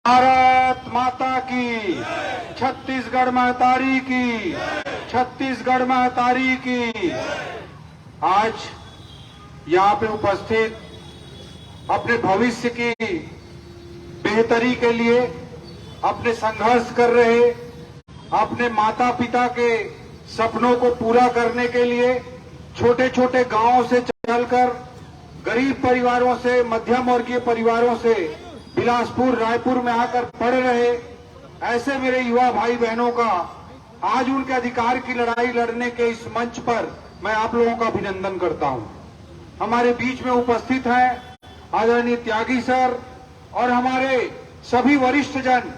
भारत माता की, छत्तीसगढ़ महतारी की, छत्तीसगढ़ महतारी की। आज यहाँ पे उपस्थित अपने भविष्य की बेहतरी के लिए अपने संघर्ष कर रहे, अपने माता पिता के सपनों को पूरा करने के लिए छोटे छोटे गांवों से चलकर गरीब परिवारों से, मध्यम वर्गीय परिवारों से बिलासपुर, रायपुर में आकर पढ़ रहे ऐसे मेरे युवा भाई बहनों का आज उनके अधिकार की लड़ाई लड़ने के इस मंच पर मैं आप लोगों का अभिनंदन करता हूं। हमारे बीच में उपस्थित हैं आदरणीय त्यागी सर और हमारे सभी वरिष्ठ जन,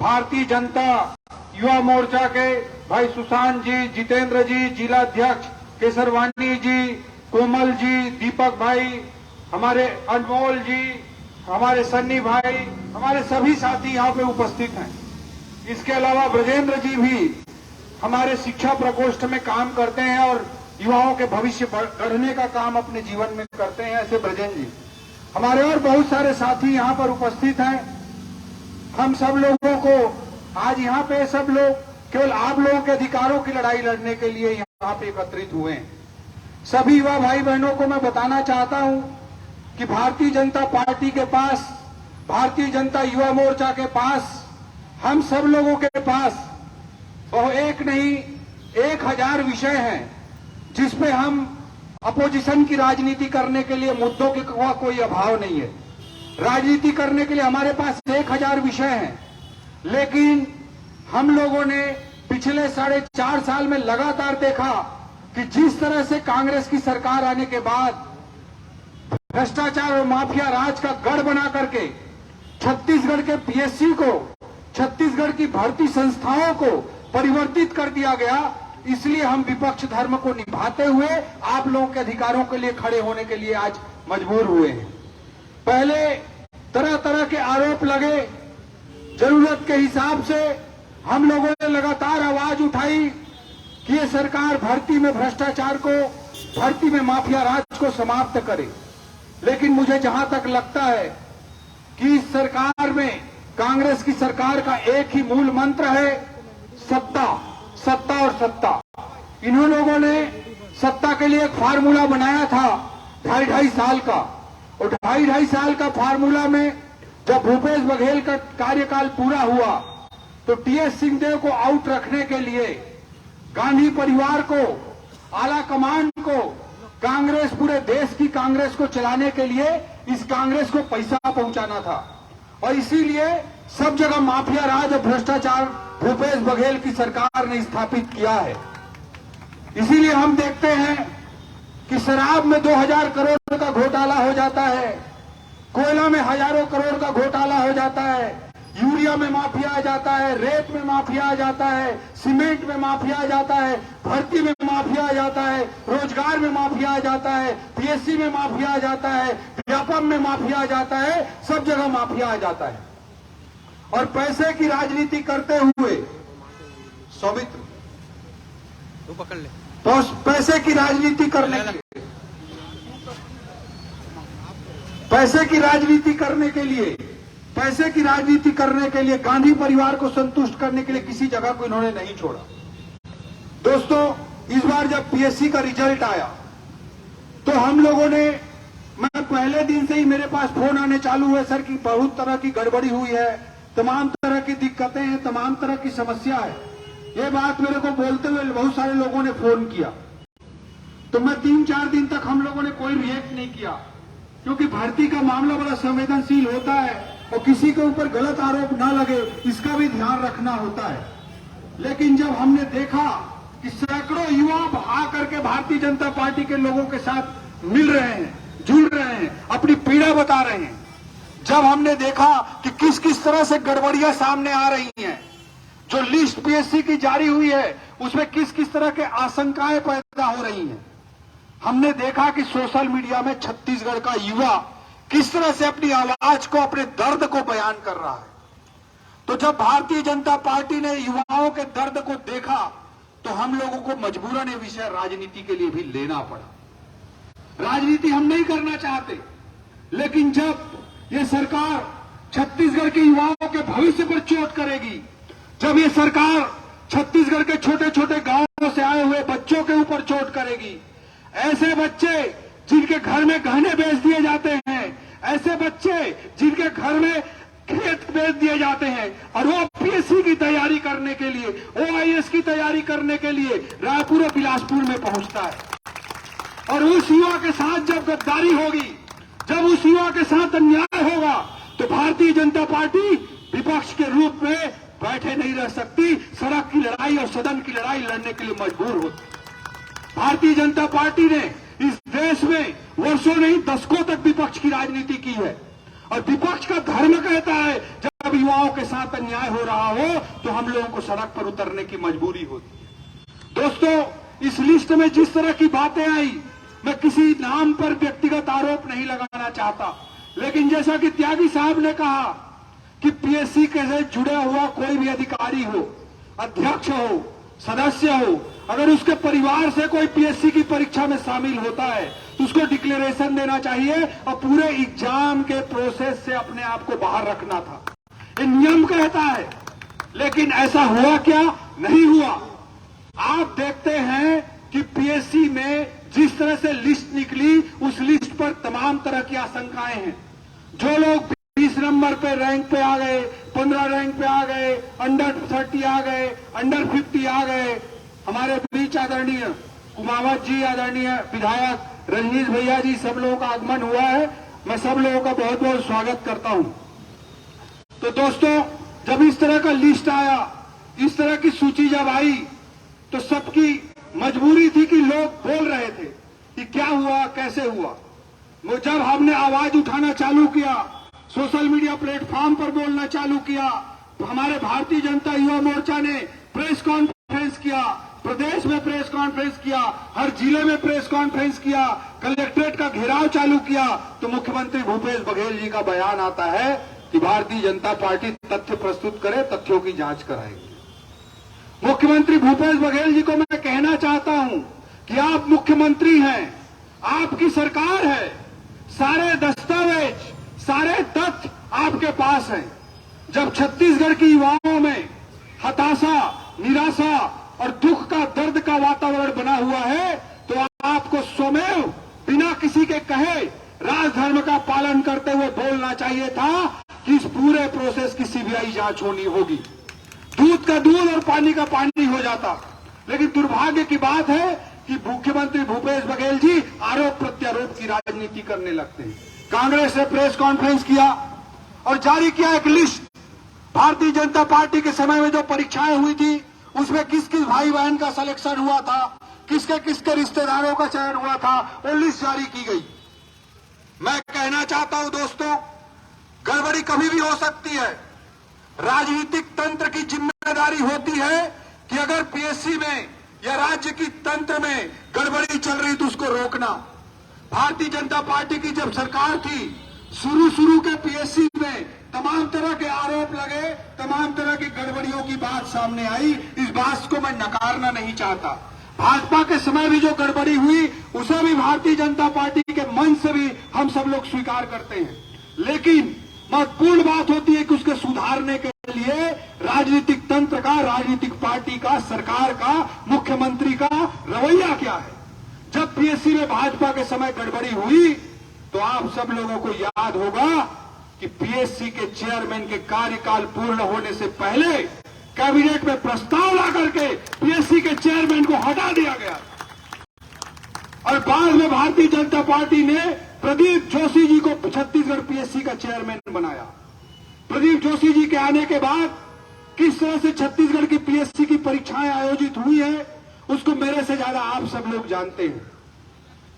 भारतीय जनता युवा मोर्चा के भाई सुशांत जी, जितेंद्र जी, जिला अध्यक्ष केसरवानी जी, कोमल जी, दीपक भाई, हमारे अनमोल जी, हमारे सन्नी भाई, हमारे सभी साथी यहाँ पे उपस्थित हैं। इसके अलावा ब्रजेंद्र जी भी हमारे शिक्षा प्रकोष्ठ में काम करते हैं और युवाओं के भविष्य गढ़ने का काम अपने जीवन में करते हैं, ऐसे ब्रजेंद्र जी। हमारे और बहुत सारे साथी यहाँ पर उपस्थित हैं। हम सब लोगों को आज यहाँ पे सब लोग केवल आप लोगों के अधिकारों की लड़ाई लड़ने के लिए यहाँ पे एकत्रित हुए हैं। सभी युवा भाई बहनों को मैं बताना चाहता हूँ कि भारतीय जनता पार्टी के पास, भारतीय जनता युवा मोर्चा के पास, हम सब लोगों के पास वो एक नहीं 1000 विषय हैं जिसमें हम अपोजिशन की राजनीति करने के लिए मुद्दों के कोई अभाव नहीं है। राजनीति करने के लिए हमारे पास 1000 विषय हैं, लेकिन हम लोगों ने पिछले 4.5 साल में लगातार देखा कि जिस तरह से कांग्रेस की सरकार आने के बाद भ्रष्टाचार और माफिया राज का गढ़ बना करके छत्तीसगढ़ के पीएससी को, छत्तीसगढ़ की भर्ती संस्थाओं को परिवर्तित कर दिया गया। इसलिए हम विपक्ष धर्म को निभाते हुए आप लोगों के अधिकारों के लिए खड़े होने के लिए आज मजबूर हुए हैं। पहले तरह तरह के आरोप लगे, जरूरत के हिसाब से हम लोगों ने लगातार आवाज उठाई कि ये सरकार भर्ती में भ्रष्टाचार को, भर्ती में माफिया राज को समाप्त करे। लेकिन मुझे जहां तक लगता है कि इस सरकार में, कांग्रेस की सरकार का एक ही मूल मंत्र है, सत्ता, सत्ता और सत्ता। इन्हों लोगों ने सत्ता के लिए एक फार्मूला बनाया था 2.5 साल का, और 2.5 साल का फार्मूला में जब भूपेश बघेल का कार्यकाल पूरा हुआ तो टीएस सिंहदेव को आउट रखने के लिए गांधी परिवार को, आला कमान को, कांग्रेस, पूरे देश की कांग्रेस को चलाने के लिए इस कांग्रेस को पैसा पहुंचाना था, और इसीलिए सब जगह माफिया राज और भ्रष्टाचार भूपेश बघेल की सरकार ने स्थापित किया है। इसीलिए हम देखते हैं कि शराब में 2000 करोड़ का घोटाला हो जाता है, कोयला में हजारों करोड़ का घोटाला हो जाता है, यूरिया में माफिया आ जाता है, रेत में माफिया आ जाता है, सीमेंट में माफिया आ जाता है, भर्ती में माफिया आ जाता है, रोजगार में माफिया आ जाता है, पीएससी में माफिया आ जाता है, व्यापम में माफिया आ जाता है, सब जगह माफिया आ जाता है। और पैसे की राजनीति करते हुए, सौमित्र तू पकड़ ले, तो पैसे की राजनीति करने के लिए, पैसे की राजनीति करने के लिए, पैसे की राजनीति करने के लिए, गांधी परिवार को संतुष्ट करने के लिए किसी जगह को इन्होंने नहीं छोड़ा। दोस्तों, इस बार जब पीएससी का रिजल्ट आया तो हम लोगों ने, मैं पहले दिन से ही मेरे पास फोन आने चालू हुए, सर की बहुत तरह की गड़बड़ी हुई है, तमाम तरह की दिक्कतें हैं, तमाम तरह की समस्या है। ये बात मेरे को बोलते हुए बहुत सारे लोगों ने फोन किया, तो मैं 3-4 दिन तक हम लोगों ने कोई रिएक्ट नहीं किया, क्योंकि भर्ती का मामला बड़ा संवेदनशील होता है और किसी के ऊपर गलत आरोप ना लगे, इसका भी ध्यान रखना होता है। लेकिन जब हमने देखा कि सैकड़ों युवा आ करके भारतीय जनता पार्टी के लोगों के साथ मिल रहे हैं, जुड़ रहे हैं, अपनी पीड़ा बता रहे हैं, जब हमने देखा कि किस किस तरह से गड़बड़ियां सामने आ रही हैं, जो लिस्ट पीएससी की जारी हुई है उसमें किस किस तरह के आशंकाएं पैदा हो रही हैं, हमने देखा कि सोशल मीडिया में छत्तीसगढ़ का युवा किस तरह से अपनी आवाज को, अपने दर्द को बयान कर रहा है। तो जब भारतीय जनता पार्टी ने युवाओं के दर्द को देखा तो हम लोगों को मजबूरन ये विषय राजनीति के लिए भी लेना पड़ा। राजनीति हम नहीं करना चाहते, लेकिन जब ये सरकार छत्तीसगढ़ के युवाओं के करेगी, जब ये सरकार छत्तीसगढ़ के छोटे छोटे गांवों से आए हुए बच्चों के ऊपर चोट करेगी, ऐसे बच्चे जिनके घर में गहने बेच दिए जाते हैं, ऐसे बच्चे जिनके घर में खेत बेच दिए जाते हैं और वो पीएससी की तैयारी करने के लिए, ओआईएस की तैयारी करने के लिए रायपुर और बिलासपुर में पहुंचता है। और उस युवा के साथ जब गद्दारी होगी, जब उस युवा के साथ अन्याय होगा, तो भारतीय जनता पार्टी विपक्ष के रूप में बैठे नहीं रह सकती, सड़क की लड़ाई और सदन की लड़ाई लड़ने के लिए मजबूर होती। भारतीय जनता पार्टी ने इस देश में वर्षों नहीं दशकों तक विपक्ष की राजनीति की है और विपक्ष का धर्म कहता है जब युवाओं के साथ अन्याय हो रहा हो तो हम लोगों को सड़क पर उतरने की मजबूरी होती है। दोस्तों, इस लिस्ट में जिस तरह की बातें आई, मैं किसी नाम पर व्यक्तिगत आरोप नहीं लगाना चाहता, लेकिन जैसा कि त्यागी साहब ने कहा कि पीएससी के से जुड़ा हुआ कोई भी अधिकारी हो, अध्यक्ष हो, सदस्य हो, अगर उसके परिवार से कोई पीएससी की परीक्षा में शामिल होता है तो उसको डिक्लेरेशन देना चाहिए और पूरे एग्जाम के प्रोसेस से अपने आप को बाहर रखना था, ये नियम कहता है। लेकिन ऐसा हुआ क्या? नहीं हुआ। आप देखते हैं कि पीएससी में जिस तरह से लिस्ट निकली, उस लिस्ट पर तमाम तरह की आशंकाएं हैं। जो लोग 20 नंबर पे रैंक पे आ गए, 15 रैंक पे आ गए, अंडर 30 आ गए, अंडर 50 आ गए, हमारे बीच आदरणीय कुमावत जी, आदरणीय विधायक रंजीत भैया जी, सब लोगों का आगमन हुआ है। मैं सब लोगों का बहुत बहुत स्वागत करता हूं। तो दोस्तों, जब इस तरह का लिस्ट आया, इस तरह की सूची जब आई, तो सबकी मजबूरी थी कि लोग बोल रहे थे कि क्या हुआ, कैसे हुआ। जब हमने आवाज उठाना चालू किया, सोशल मीडिया प्लेटफॉर्म पर बोलना चालू किया, तो हमारे भारतीय जनता युवा मोर्चा ने प्रेस कॉन्फ्रेंस किया, प्रदेश में प्रेस कॉन्फ्रेंस किया, हर जिले में प्रेस कॉन्फ्रेंस किया, कलेक्ट्रेट का घेराव चालू किया, तो मुख्यमंत्री भूपेश बघेल जी का बयान आता है कि भारतीय जनता पार्टी तथ्य प्रस्तुत करे, तथ्यों की जांच कराएगी। मुख्यमंत्री भूपेश बघेल जी को मैं कहना चाहता हूं कि आप मुख्यमंत्री हैं, आपकी सरकार है, सारे दस्तावेज, सारे तथ्य आपके पास हैं। जब छत्तीसगढ़ के युवाओं में हताशा, निराशा और दुख का, दर्द का वातावरण बना हुआ है, तो आपको स्वयं बिना किसी के कहे राजधर्म का पालन करते हुए बोलना चाहिए था कि इस पूरे प्रोसेस की सीबीआई जांच होनी होगी। दूध का दूध और पानी का पानी हो जाता। लेकिन दुर्भाग्य की बात है कि मुख्यमंत्री भूपेश बघेल जी आरोप प्रत्यारोप की राजनीति करने लगते हैं। कांग्रेस ने प्रेस कॉन्फ्रेंस किया और जारी किया एक लिस्ट। भारतीय जनता पार्टी के समय में जो परीक्षाएं हुई थी, उसमें किस किस भाई बहन का सिलेक्शन हुआ था, किसके किसके रिश्तेदारों का चयन हुआ था, वो लिस्ट जारी की गई। मैं कहना चाहता हूं दोस्तों, गड़बड़ी कभी भी हो सकती है। राजनीतिक तंत्र की जिम्मेदारी होती है कि अगर पीएससी में या राज्य की तंत्र में गड़बड़ी चल रही तो उसको रोकना। भारतीय जनता पार्टी की जब सरकार थी, शुरू के पीएससी में तमाम तरह के आरोप लगे, तमाम तरह की गड़बड़ियों की बात सामने आई। इस बात को मैं नकारना नहीं चाहता। भाजपा के समय भी जो गड़बड़ी हुई, उसे भी भारतीय जनता पार्टी के मन से भी हम सब लोग स्वीकार करते हैं। लेकिन महत्वपूर्ण बात होती है कि उसके सुधारने के लिए राजनीतिक तंत्र का, राजनीतिक पार्टी का, सरकार का, मुख्यमंत्री का रवैया क्या है। जब पीएससी में भाजपा के समय गड़बड़ी हुई तो आप सब लोगों को याद होगा कि पीएससी के चेयरमैन के कार्यकाल पूर्ण होने से पहले कैबिनेट में प्रस्ताव ला करके पीएससी के चेयरमैन को हटा दिया गया और बाद में भारतीय जनता पार्टी ने प्रदीप जोशी जी को छत्तीसगढ़ पीएससी का चेयरमैन बनाया। प्रदीप जोशी जी के आने के बाद किस तरह से छत्तीसगढ़ की पीएससी की परीक्षाएं आयोजित हुई है, उसको मेरे से ज्यादा आप सब लोग जानते हैं।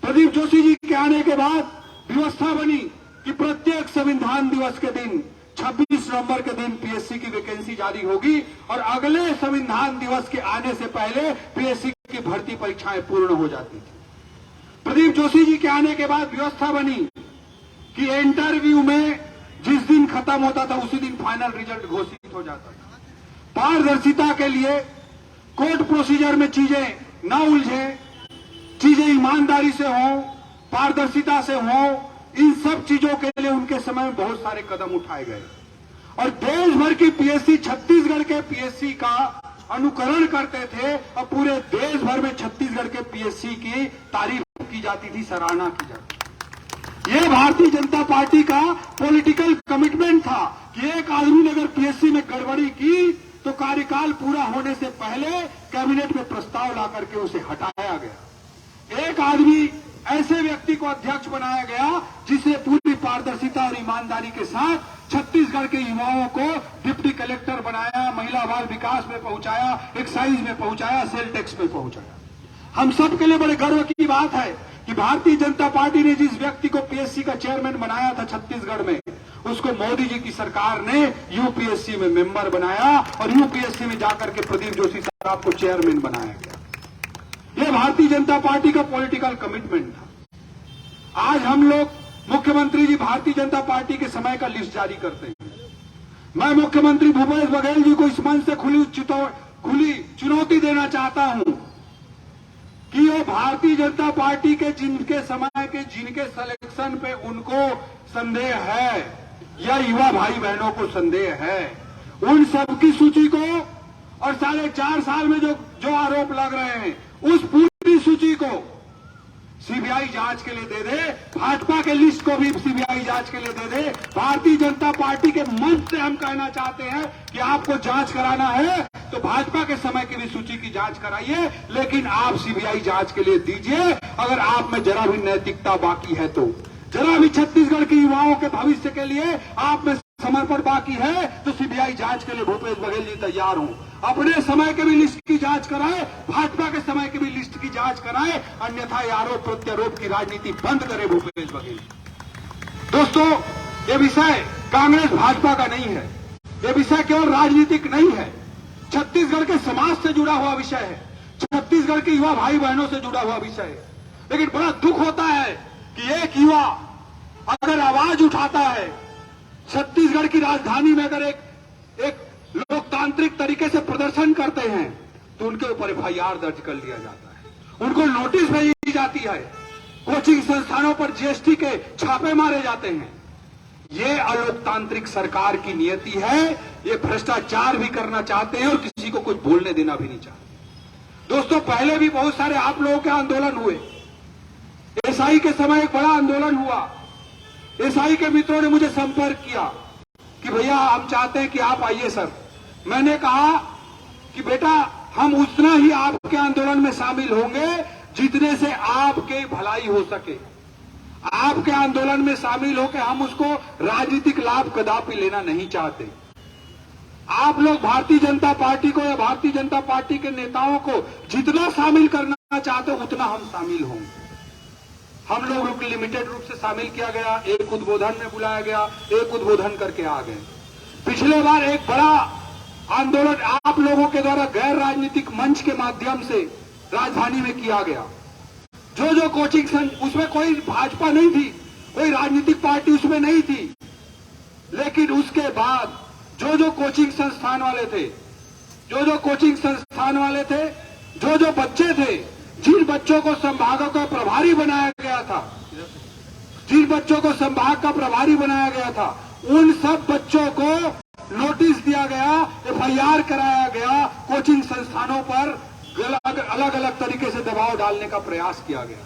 प्रदीप जोशी जी के आने के बाद व्यवस्था बनी कि प्रत्येक संविधान दिवस के दिन 26 नवंबर के दिन पीएससी की वैकेंसी जारी होगी और अगले संविधान दिवस के आने से पहले पीएससी की भर्ती परीक्षाएं पूर्ण हो जाती थी। प्रदीप जोशी जी के आने के बाद व्यवस्था बनी कि इंटरव्यू में जिस दिन खत्म होता था उसी दिन फाइनल रिजल्ट घोषित हो जाता था। पारदर्शिता के लिए कोर्ट प्रोसीजर में चीजें न उलझे, चीजें ईमानदारी से हों, पारदर्शिता से हों, इन सब चीजों के लिए उनके समय में बहुत सारे कदम उठाए गए और देश भर की पीएससी छत्तीसगढ़ के पीएससी का अनुकरण करते थे और पूरे देश भर में छत्तीसगढ़ के पीएससी की तारीफ की जाती थी, सराहना की जाती थी। ये भारतीय जनता पार्टी का पॉलिटिकल कमिटमेंट था कि एक आदमी ने अगर पीएससी में गड़बड़ी की तो कार्यकाल पूरा होने से पहले कैबिनेट में प्रस्ताव ला करके उसे हटाया गया। एक आदमी ऐसे व्यक्ति को अध्यक्ष बनाया गया जिसे पूरी पारदर्शिता और ईमानदारी के साथ छत्तीसगढ़ के युवाओं को डिप्टी कलेक्टर बनाया, महिला बाल विकास में पहुंचाया, एक्साइज में पहुंचाया, सेल टैक्स में पहुंचाया। हम सब के लिए बड़े गर्व की बात है कि भारतीय जनता पार्टी ने जिस व्यक्ति को पीएससी का चेयरमैन बनाया था छत्तीसगढ़ में, उसको मोदी जी की सरकार ने यूपीएससी में मेंबर बनाया और यूपीएससी में जाकर के प्रदीप जोशी साहब को चेयरमैन बनाया गया। यह भारतीय जनता पार्टी का पॉलिटिकल कमिटमेंट था। आज हम लोग मुख्यमंत्री जी भारतीय जनता पार्टी के समय का लिस्ट जारी करते हैं। मैं मुख्यमंत्री भूपेश बघेल जी को इस मंच से खुली चुनौती देना चाहता हूं कि वो भारतीय जनता पार्टी के जिनके समय के जिनके सिलेक्शन पे उनको संदेह है या युवा भाई बहनों को संदेह है, उन सबकी सूची को और 4.5 साल में जो आरोप लग रहे हैं उस पूरी सूची को सीबीआई जांच के लिए दे दे, भाजपा के लिस्ट को भी सीबीआई जांच के लिए दे दे। भारतीय जनता पार्टी के मंच से हम कहना चाहते हैं कि आपको जांच कराना है तो भाजपा के समय की भी सूची की जांच कराइए, लेकिन आप सीबीआई जांच के लिए दीजिए। अगर आप में जरा भी नैतिकता बाकी है तो, जरा भी छत्तीसगढ़ के युवाओं के भविष्य के लिए आप में समर्पण बाकी है तो सीबीआई जांच के लिए भूपेश बघेल जी तैयार हों। अपने समय के भी लिस्ट की जांच कराए, भाजपा के समय की भी लिस्ट की जांच कराए, अन्यथा ये आरोप प्रत्यारोप की राजनीति बंद करे भूपेश बघेल। दोस्तों, ये विषय कांग्रेस भाजपा का नहीं है, ये विषय केवल राजनीतिक नहीं है, छत्तीसगढ़ के समाज से जुड़ा हुआ विषय है, छत्तीसगढ़ के युवा भाई बहनों से जुड़ा हुआ विषय है। लेकिन बड़ा दुख होता है कि एक युवा अगर आवाज उठाता है, छत्तीसगढ़ की राजधानी में अगर एक लोकतांत्रिक तरीके से प्रदर्शन करते हैं तो उनके ऊपर एफआईआर दर्ज कर लिया जाता है, उनको नोटिस भेजी जाती है, कोचिंग संस्थानों पर जीएसटी के छापे मारे जाते हैं। ये अलोकतांत्रिक सरकार की नियति है, ये भ्रष्टाचार भी करना चाहते हैं और किसी को कुछ बोलने देना भी नहीं चाहते। दोस्तों, पहले भी बहुत सारे आप लोगों के आंदोलन हुए, एसआई के समय एक बड़ा आंदोलन हुआ। एसआई के मित्रों ने मुझे संपर्क किया कि भैया हम चाहते हैं कि आप आइए सर। मैंने कहा कि बेटा हम उतना ही आपके आंदोलन में शामिल होंगे जितने से आपके भलाई हो सके। आपके आंदोलन में शामिल होकर हम उसको राजनीतिक लाभ कदापि लेना नहीं चाहते। आप लोग भारतीय जनता पार्टी को या भारतीय जनता पार्टी के नेताओं को जितना शामिल करना चाहते हो उतना हम शामिल होंगे। हम लोगों को लिमिटेड रूप से शामिल किया गया, एक उद्बोधन में बुलाया गया, एक उद्बोधन करके आ गए। पिछले बार एक बड़ा आंदोलन आप लोगों के द्वारा गैर राजनीतिक मंच के माध्यम से राजधानी में किया गया। जो कोचिंग उसमें कोई भाजपा नहीं थी, कोई राजनीतिक पार्टी उसमें नहीं थी, लेकिन उसके बाद जो कोचिंग संस्थान वाले थे, जो कोचिंग संस्थान वाले थे, जो बच्चे थे, जिन बच्चों को संभागों का प्रभारी बनाया गया था, जिन बच्चों को संभाग का प्रभारी बनाया गया था, उन सब बच्चों को नोटिस दिया गया, एफआईआर कराया गया, कोचिंग संस्थानों पर अलग अलग तरीके से दबाव डालने का प्रयास किया गया।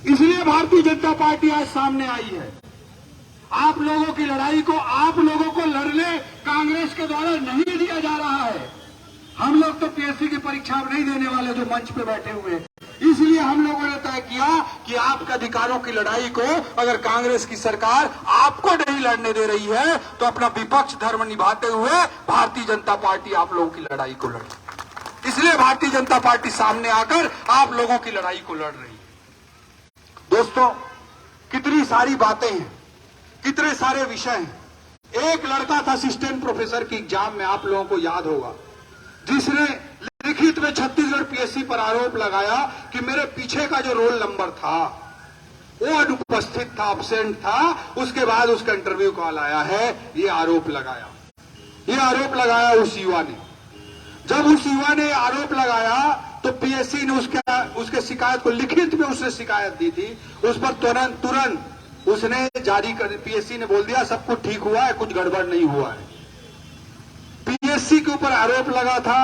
इसलिए भारतीय जनता पार्टी आज सामने आई है। आप लोगों की लड़ाई को आप लोगों को लड़ने कांग्रेस के द्वारा नहीं दिया जा रहा है। हम लोग तो पीएससी की परीक्षा नहीं देने वाले जो मंच पे बैठे हुए हैं। इसलिए हम लोगों ने तय किया कि आपके अधिकारों की लड़ाई को अगर कांग्रेस की सरकार आपको नहीं लड़ने दे रही है तो अपना विपक्ष धर्म निभाते हुए भारतीय जनता पार्टी आप लोगों की लड़ाई को लड़े। इसलिए भारतीय जनता पार्टी सामने आकर आप लोगों की लड़ाई को लड़ रही है। दोस्तों, कितनी सारी बातें हैं, कितने सारे विषय हैं। एक लड़का था असिस्टेंट प्रोफेसर की एग्जाम में, आप लोगों को याद होगा, जिसने लिखित में छत्तीसगढ़ पीएससी पर आरोप लगाया कि मेरे पीछे का जो रोल नंबर था वो अनुपस्थित था, एब्सेंट था। उसके बाद उसका इंटरव्यू कॉल आया है, ये आरोप लगाया उस युवा ने। जब उस युवा ने आरोप लगाया तो पीएससी ने उसके शिकायत को लिखित में उसने शिकायत दी थी। उस पर तुरंत उसने जारी कर, पीएससी ने बोल दिया सब कुछ ठीक हुआ है, कुछ गड़बड़ नहीं हुआ है। पीएससी के ऊपर आरोप लगा था,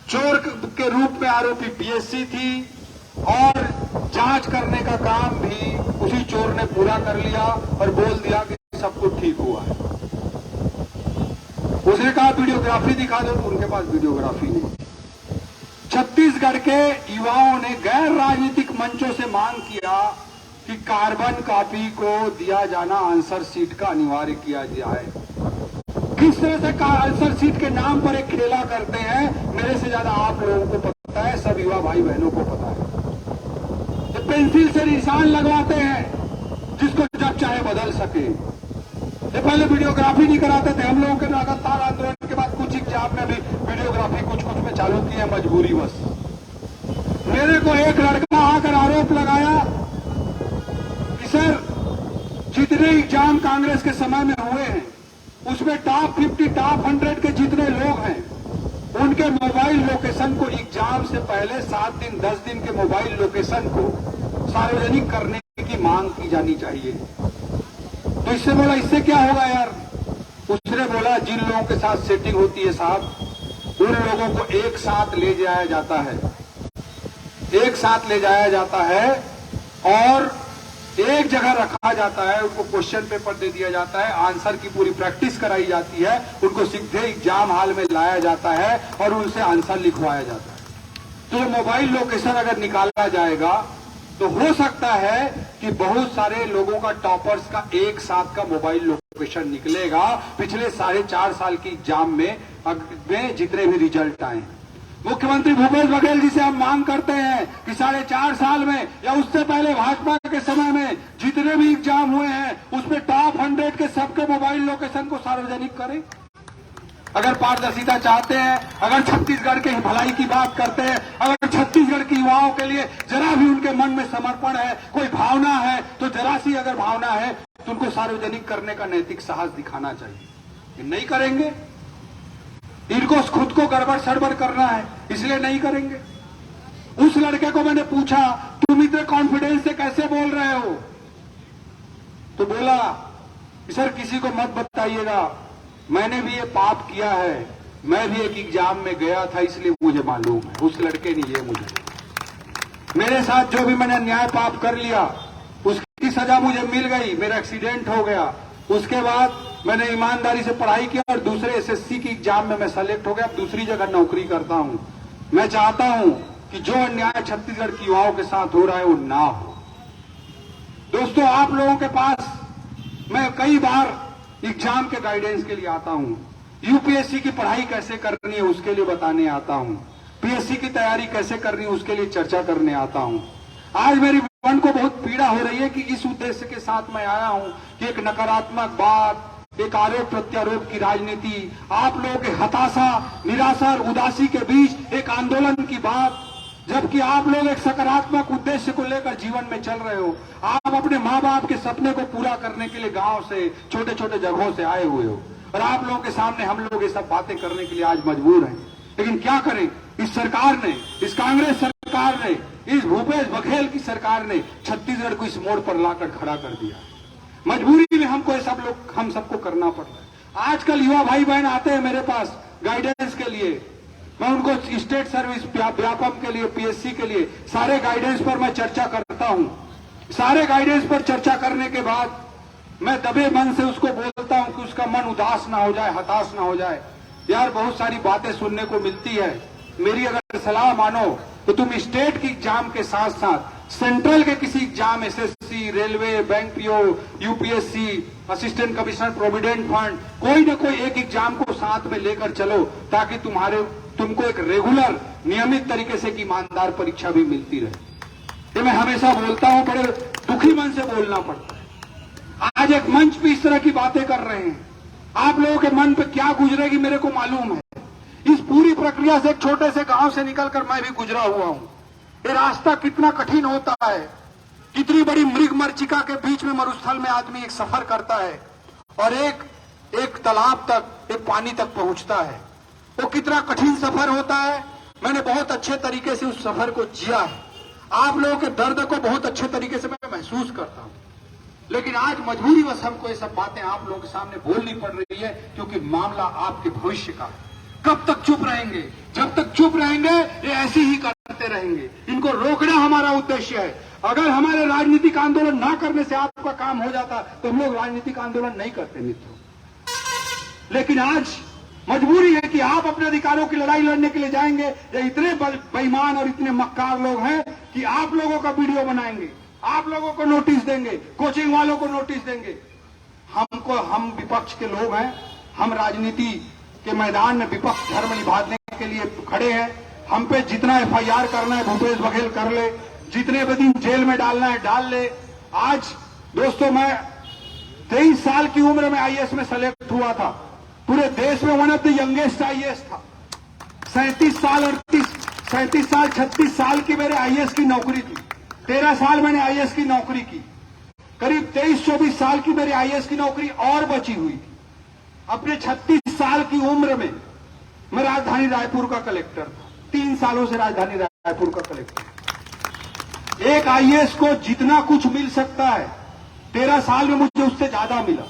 चोर के रूप में आरोपी पीएससी थी और जांच करने का काम भी उसी चोर ने पूरा कर लिया और बोल दिया कि सब कुछ ठीक हुआ है। उसने कहा वीडियोग्राफी दिखा दो, तो उनके पास वीडियोग्राफी नहीं। छत्तीसगढ़ के युवाओं ने गैर राजनीतिक मंचों से मांग किया कि कार्बन कॉपी को दिया जाना आंसर शीट का अनिवार्य किया जाए। किस तरह से आंसर शीट के नाम पर एक खेला करते हैं, मेरे से ज्यादा आप लोगों को पता है, सब युवा भाई बहनों को पता है। तो पेंसिल से निशान लगवाते हैं जिसको जब चाहे बदल सके। ये पहले वीडियोग्राफी नहीं कराते थे, हम लोगों के लगातार आंदोलन के बाद कुछ एग्जाम में भी वीडियोग्राफी कुछ में चालू की है, मजबूरी बस। मेरे को एक लड़का आकर आरोप लगाया कि सर जितने एग्जाम कांग्रेस के समय में हुए हैं उसमें टॉप 50 टॉप 100 के जितने लोग हैं उनके मोबाइल लोकेशन को एग्जाम से पहले 7 दिन 10 दिन के मोबाइल लोकेशन को सार्वजनिक करने की मांग की जानी चाहिए। तो इससे बोला इससे क्या होगा यार? उसने बोला जिन लोगों के साथ सेटिंग होती है साहब उन लोगों को एक साथ ले जाया जाता है, एक साथ ले जाया जाता है और एक जगह रखा जाता है, उनको क्वेश्चन पेपर दे दिया जाता है, आंसर की पूरी प्रैक्टिस कराई जाती है, उनको सीधे एग्जाम हॉल में लाया जाता है और उनसे आंसर लिखवाया जाता है। तो मोबाइल लोकेशन अगर निकाला जाएगा तो हो सकता है कि बहुत सारे लोगों का टॉपर्स का एक साथ का मोबाइल लोकेशन निकलेगा पिछले 4.5 साल की एग्जाम में जितने भी रिजल्ट आए। मुख्यमंत्री भूपेश बघेल जी से हम मांग करते हैं कि 4.5 साल में या उससे पहले भाजपा के समय में जितने भी एग्जाम हुए हैं उसमें टॉप 100 के सबके मोबाइल लोकेशन को सार्वजनिक करें। अगर पारदर्शिता चाहते हैं, अगर छत्तीसगढ़ के भलाई की बात करते हैं, अगर छत्तीसगढ़ के युवाओं के लिए जरा भी उनके मन में समर्पण है, कोई भावना है, तो जरा सी अगर भावना है तो उनको सार्वजनिक करने का नैतिक साहस दिखाना चाहिए। ये नहीं करेंगे, इनको खुद को गड़बड़ सड़बड़ करना है इसलिए नहीं करेंगे। उस लड़के को मैंने पूछा तुम इतने कॉन्फिडेंस से कैसे बोल रहे हो? तो बोला सर किसी को मत बताइएगा, मैंने भी ये पाप किया है, मैं भी एक एग्जाम में गया था इसलिए मुझे मालूम है। उस लड़के ने ये मुझे, मेरे साथ जो भी मैंने अन्याय पाप कर लिया उसकी सजा मुझे मिल गई, मेरा एक्सीडेंट हो गया, उसके बाद मैंने ईमानदारी से पढ़ाई की और दूसरे एसएससी की एग्जाम में मैं सेलेक्ट हो गया, अब दूसरी जगह नौकरी करता हूं। मैं चाहता हूं कि जो अन्याय छत्तीसगढ़ की युवाओं के साथ हो रहा है वो ना हो। दोस्तों आप लोगों के पास मैं कई बार एग्जाम के गाइडेंस के लिए आता हूं, यूपीएससी की पढ़ाई कैसे करनी है उसके लिए बताने आता हूं, पीएससी की तैयारी कैसे करनी है उसके लिए चर्चा करने आता हूं। आज मेरी मन को बहुत पीड़ा हो रही है कि इस उद्देश्य के साथ मैं आया हूं कि एक नकारात्मक बात, एक आरोप प्रत्यारोप की राजनीति, आप लोगों के हताशा, निराशा और उदासी के बीच एक आंदोलन की बात, जबकि आप लोग एक सकारात्मक उद्देश्य को लेकर जीवन में चल रहे हो। आप अपने माँ बाप के सपने को पूरा करने के लिए गांव से छोटे छोटे जगहों से आए हुए हो और आप लोगों के सामने हम लोग ये सब बातें करने के लिए आज मजबूर हैं। लेकिन क्या करें, इस सरकार ने, इस कांग्रेस सरकार ने, इस भूपेश बघेल की सरकार ने छत्तीसगढ़ को इस मोड़ पर लाकर खड़ा कर दिया। मजबूरी में हमको सब लोग, हम सबको करना पड़ता है। आजकल युवा भाई बहन आते हैं मेरे पास गाइडेंस के लिए, मैं उनको स्टेट सर्विस व्यापम के लिए, पीएससी के लिए सारे गाइडेंस पर मैं चर्चा करता हूं। सारे गाइडेंस पर चर्चा करने के बाद मैं दबे मन से उसको बोलता हूं कि उसका मन उदास ना हो जाए, हताश ना हो जाए। यार बहुत सारी बातें सुनने को मिलती है, मेरी अगर सलाह मानो तो तुम स्टेट की एग्जाम के साथ साथ सेंट्रल के किसी exam, SSC, railway, bank PO, UPSC, assistant commissioner provident fund, कोई न कोई एक एग्जाम को साथ में लेकर चलो ताकि तुमको एक रेगुलर नियमित तरीके से ईमानदार परीक्षा भी मिलती रहे। ये मैं हमेशा बोलता हूं, बड़े दुखी मन से बोलना पड़ता है। आज एक मंच पे इस तरह की बातें कर रहे हैं, आप लोगों के मन पे क्या गुजरेगी मेरे को मालूम है। इस पूरी प्रक्रिया से एक छोटे से गांव से निकलकर मैं भी गुजरा हुआ हूं। ये रास्ता कितना कठिन होता है, कितनी बड़ी मृग मरीचिका के बीच में मरुस्थल में आदमी एक सफर करता है और एक तालाब तक, एक पानी तक पहुंचता है। वो कितना कठिन सफर होता है, मैंने बहुत अच्छे तरीके से उस सफर को जिया है। आप लोगों के दर्द को बहुत अच्छे तरीके से मैं महसूस करता हूं, लेकिन आज मजबूरी बस हमको ये सब बातें आप लोगों के सामने बोलनी पड़ रही है क्योंकि मामला आपके भविष्य का है। कब तक चुप रहेंगे? जब तक चुप रहेंगे ये ऐसे ही करते रहेंगे। इनको रोकना हमारा उद्देश्य है। अगर हमारे राजनीतिक आंदोलन ना करने से आपका काम हो जाता तो हम लोग राजनीतिक आंदोलन नहीं करते मित्रों। लेकिन आज मजबूरी है कि आप अपने अधिकारों की लड़ाई लड़ने के लिए जाएंगे। ये इतने बेईमान और इतने मक्कार लोग हैं कि आप लोगों का वीडियो बनाएंगे, आप लोगों को नोटिस देंगे, कोचिंग वालों को नोटिस देंगे। हम विपक्ष के लोग हैं, हम राजनीति के मैदान में विपक्ष धर्म निभाने के लिए खड़े हैं। हम पे जितना एफआईआर करना है भूपेश बघेल कर ले, जितने भी दिन जेल में डालना है डाल ले। आज दोस्तों मैं 23 साल की उम्र में आईएएस में सेलेक्ट हुआ था। पूरे देश में one of the youngest IAS था। 37 साल 36 साल की मेरे आईएएस की नौकरी थी। 13 साल मैंने आईएएस की नौकरी की। करीब 23-24 साल की मेरी आईएएस की नौकरी और बची हुई थी। अपने 36 साल की उम्र में मैं राजधानी रायपुर का कलेक्टर था। 3 सालों से राजधानी रायपुर का कलेक्टर। एक आईएएस को जितना कुछ मिल सकता है 13 साल में मुझे उससे ज्यादा मिला।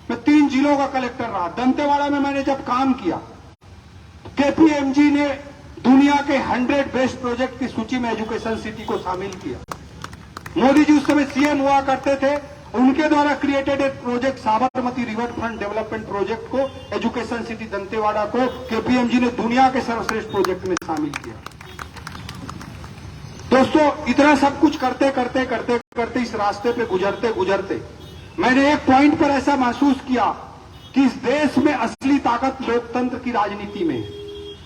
मैं 3 जिलों का कलेक्टर रहा। दंतेवाड़ा में मैंने जब काम किया, केपीएमजी ने दुनिया के 100 बेस्ट प्रोजेक्ट की सूची में एजुकेशन सिटी को शामिल किया। मोदी जी उस समय सीएम हुआ करते थे। उनके द्वारा क्रिएटेड एक project Sabarmati river front development project को, एजुकेशन सिटी दंतेवाड़ा को केपीएमजी ने दुनिया के सर्वश्रेष्ठ प्रोजेक्ट में शामिल किया। दोस्तों इतना सब कुछ करते करते करते करते इस रास्ते पे गुजरते गुजरते मैंने एक पॉइंट पर ऐसा महसूस किया कि इस देश में असली ताकत लोकतंत्र की राजनीति में है।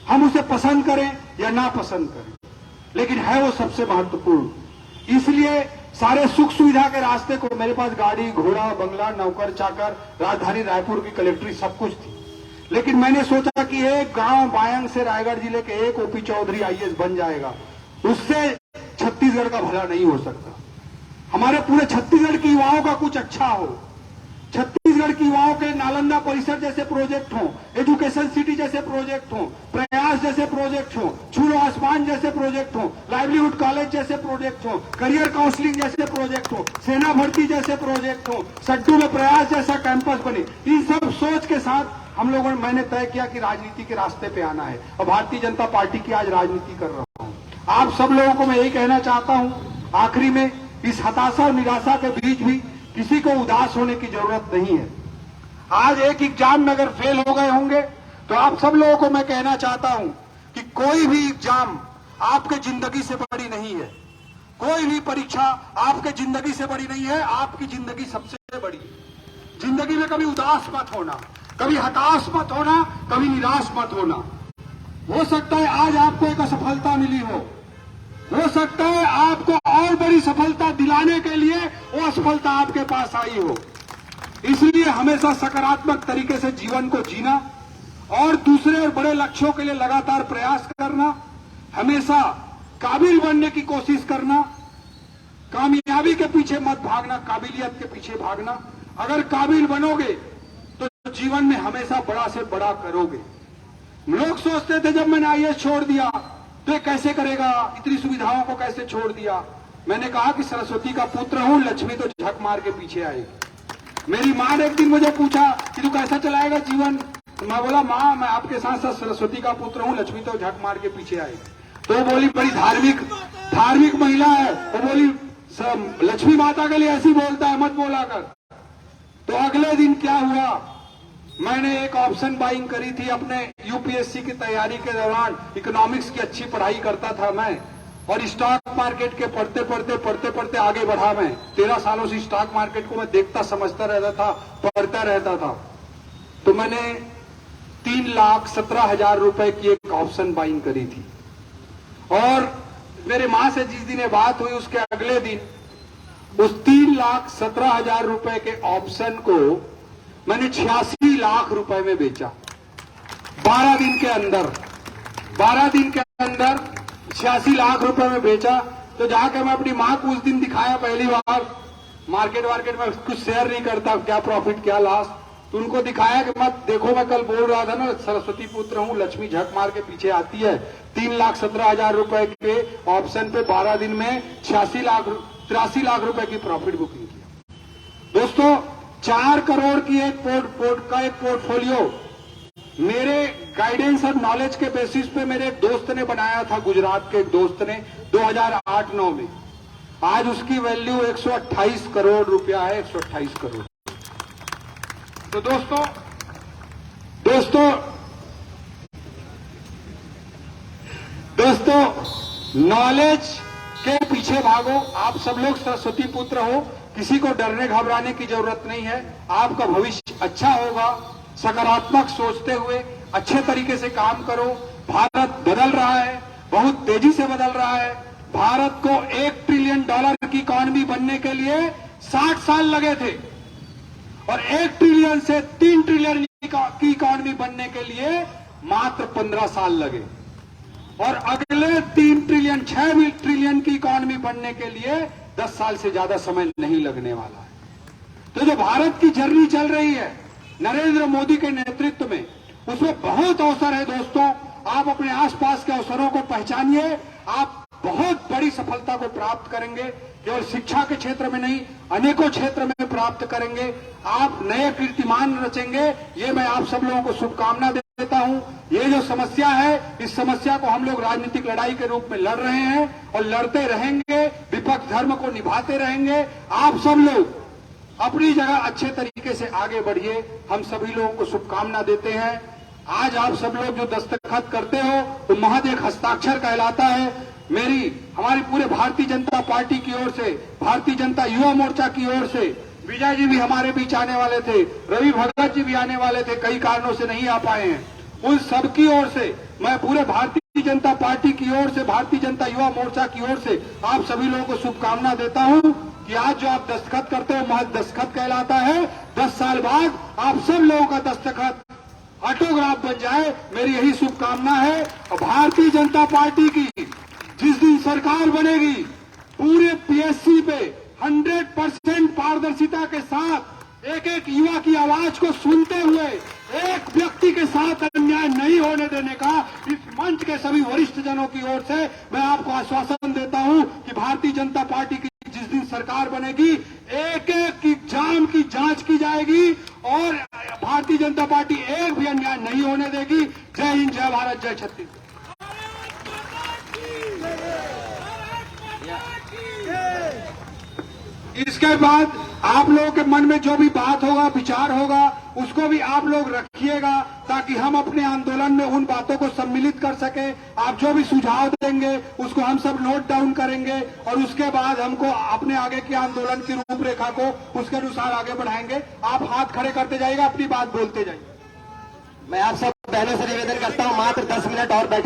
हम उसे पसंद करें या ना पसंद करें, लेकिन है वो सबसे महत्वपूर्ण। इसलिए सारे सुख सुविधा के रास्ते को, मेरे पास गाड़ी घोड़ा बंगला नौकर चाकर राजधानी रायपुर की कलेक्ट्री सब कुछ थी, लेकिन मैंने सोचा कि एक गांव बायंग से रायगढ़ जिले के एक ओपी चौधरी आईएएस बन जाएगा, उससे छत्तीसगढ़ का भला नहीं हो सकता। हमारे पूरे छत्तीसगढ़ के युवाओं का कुछ अच्छा हो। छत्तीसगढ़ के युवाओं के नालंदा परिसर जैसे प्रोजेक्ट हो, एजुकेशन सिटी जैसे प्रोजेक्ट हो, प्रयास जैसे प्रोजेक्ट हो, छूलो आसमान जैसे प्रोजेक्ट हो, लाइवलीहुड कॉलेज जैसे प्रोजेक्ट हो, करियर काउंसलिंग जैसे प्रोजेक्ट हो, सेना भर्ती जैसे प्रोजेक्ट हो, सड्डू में प्रयास जैसा कैंपस बने। इन सब सोच के साथ हम लोगों ने, मैंने तय किया कि राजनीति के रास्ते पे आना है और भारतीय जनता पार्टी की आज राजनीति कर रहा हूं। आप सब लोगों को मैं यही कहना चाहता हूं, आखिरी में, इस हताशा और निराशा के बीच भी किसी को उदास होने की जरूरत नहीं है। आज एक एग्जाम में अगर फेल हो गए होंगे तो आप सब लोगों को मैं कहना चाहता हूं कि कोई भी एग्जाम आपके जिंदगी से बड़ी नहीं है। कोई भी परीक्षा आपके जिंदगी से बड़ी नहीं है, आपकी जिंदगी सबसे बड़ी है। जिंदगी में कभी उदास मत होना, कभी हताश मत होना, कभी निराश मत होना। हो सकता है आज आपको एक असफलता मिली हो सकता है आपको और बड़ी सफलता दिलाने के लिए वो असफलता आपके पास आई हो। इसलिए हमेशा सकारात्मक तरीके से जीवन को जीना और दूसरे और बड़े लक्ष्यों के लिए लगातार प्रयास करना, हमेशा काबिल बनने की कोशिश करना, कामयाबी के पीछे मत भागना, काबिलियत के पीछे भागना। अगर काबिल बनोगे तो जीवन में हमेशा बड़ा से बड़ा करोगे। लोग सोचते थे जब मैंने आईएएस छोड़ दिया तो ये कैसे करेगा, इतनी सुविधाओं को कैसे छोड़ दिया। मैंने कहा कि सरस्वती का पुत्र हूं, लक्ष्मी तो झक मार के पीछे आएगी। मेरी मां ने एक दिन मुझे पूछा कि तू कैसा चलाएगा जीवन, तो मैं बोला मां मैं आपके साथ साथ सरस्वती का पुत्र हूं, लक्ष्मी तो झक मार के पीछे आएगी। तो बोली बड़ी धार्मिक महिला है, वो बोली लक्ष्मी माता के लिए ऐसी बोलता है, मत बोला कर। तो अगले दिन क्या हुआ, मैंने एक ऑप्शन बाइंग करी थी अपने यूपीएससी की तैयारी के दौरान। इकोनॉमिक्स की अच्छी पढ़ाई करता था मैं और स्टॉक मार्केट के पढ़ते पढ़ते आगे बढ़ा मैं। 13 सालों से स्टॉक मार्केट को मैं देखता समझता रहता था, पढ़ता रहता था। तो मैंने 3,17,000 रुपए की एक ऑप्शन बाइंग करी थी और मेरे मां से जिस दिन ये बात हुई उसके अगले दिन उस 3,17,000 रुपए के ऑप्शन को मैंने 86 लाख रुपए में बेचा। 12 दिन के अंदर 86 लाख रुपए में बेचा। तो जाकर मैं अपनी मां को उस दिन दिखाया पहली बार। मार्केट में कुछ शेयर नहीं करता, क्या प्रॉफिट क्या लॉस। तो उनको दिखाया कि मत देखो, मैं कल बोल रहा था ना सरस्वती पुत्र हूं, लक्ष्मी झक मार के पीछे आती है। 3,17,000 रुपए के ऑप्शन पे 12 दिन में 83 लाख रुपए की प्रॉफिट बुकिंग किया। दोस्तों 4 करोड़ की एक पोर्टफोलियो मेरे गाइडेंस और नॉलेज के बेसिस पे मेरे एक दोस्त ने बनाया था, गुजरात के एक दोस्त ने 2008-9 में। आज उसकी वैल्यू 128 करोड़ रुपया है, 128 करोड़। तो दोस्तों नॉलेज के पीछे भागो। आप सब लोग सरस्वती पुत्र हो, किसी को डरने घबराने की जरूरत नहीं है। आपका भविष्य अच्छा होगा। सकारात्मक सोचते हुए अच्छे तरीके से काम करो। भारत बदल रहा है, बहुत तेजी से बदल रहा है। भारत को $1 ट्रिलियन की इकॉनमी बनने के लिए 60 साल लगे थे और 1 ट्रिलियन से 3 ट्रिलियन की इकॉनमी बनने के लिए मात्र 15 साल लगे और अगले 3 ट्रिलियन 6 ट्रिलियन की इकॉनमी बनने के लिए 10 साल से ज्यादा समय नहीं लगने वाला है। तो जो भारत की जर्नी चल रही है नरेंद्र मोदी के नेतृत्व में, उसमें बहुत अवसर है दोस्तों। आप अपने आसपास के अवसरों को पहचानिए, आप बहुत बड़ी सफलता को प्राप्त करेंगे। केवल शिक्षा के क्षेत्र में नहीं, अनेकों क्षेत्र में प्राप्त करेंगे। आप नए कीर्तिमान रचेंगे, ये मैं आप सब लोगों को शुभकामना देता हूं। ये जो समस्या है, इस समस्या को हम लोग राजनीतिक लड़ाई के रूप में लड़ रहे हैं और लड़ते रहेंगे, विपक्ष धर्म को निभाते रहेंगे। आप सब लोग अपनी जगह अच्छे तरीके से आगे बढ़िए, हम सभी लोगों को शुभकामना देते हैं। आज आप सब लोग जो दस्तखत करते हो तो महज एक हस्ताक्षर कहलाता है। हमारी पूरे भारतीय जनता पार्टी की ओर से, भारतीय जनता युवा मोर्चा की ओर से विजय जी भी हमारे बीच आने वाले थे, रवि भगत जी भी आने वाले थे, कई कारणों से नहीं आ पाए हैं। उन सबकी ओर से मैं पूरे भारतीय जनता पार्टी की ओर से, भारतीय जनता युवा मोर्चा की ओर से आप सभी लोगों को शुभकामना देता हूं कि आज जो आप दस्तखत करते हो महज दस्तखत कहलाता है। 10 साल बाद आप सब लोगों का दस्तखत ऑटोग्राफ बन जाए, मेरी यही शुभकामना है। और भारतीय जनता पार्टी की जिस दिन सरकार बनेगी, पूरे पीएससी पे 100% पारदर्शिता के साथ एक एक युवा की आवाज को सुनते हुए एक व्यक्ति के साथ अन्याय नहीं होने देने का इस मंच के सभी वरिष्ठ जनों की ओर से मैं आपको आश्वासन देता हूं कि भारतीय जनता पार्टी की जिस दिन सरकार बनेगी, एक एक एग्जाम की जांच की जाएगी और भारतीय जनता पार्टी एक भी अन्याय नहीं होने देगी। जय हिंद, जय भारत, जय छत्तीसगढ़। इसके बाद आप लोगों के मन में जो भी बात होगा, विचार होगा, उसको भी आप लोग रखिएगा ताकि हम अपने आंदोलन में उन बातों को सम्मिलित कर सके। आप जो भी सुझाव देंगे उसको हम सब नोट डाउन करेंगे और उसके बाद हमको अपने आगे के आंदोलन की रूपरेखा को उसके अनुसार आगे बढ़ाएंगे। आप हाथ खड़े करते जाइएगा, अपनी बात बोलते जाइए। मैं आप सब पहले से निवेदन करता हूं, मात्र 10 मिनट और बैठे।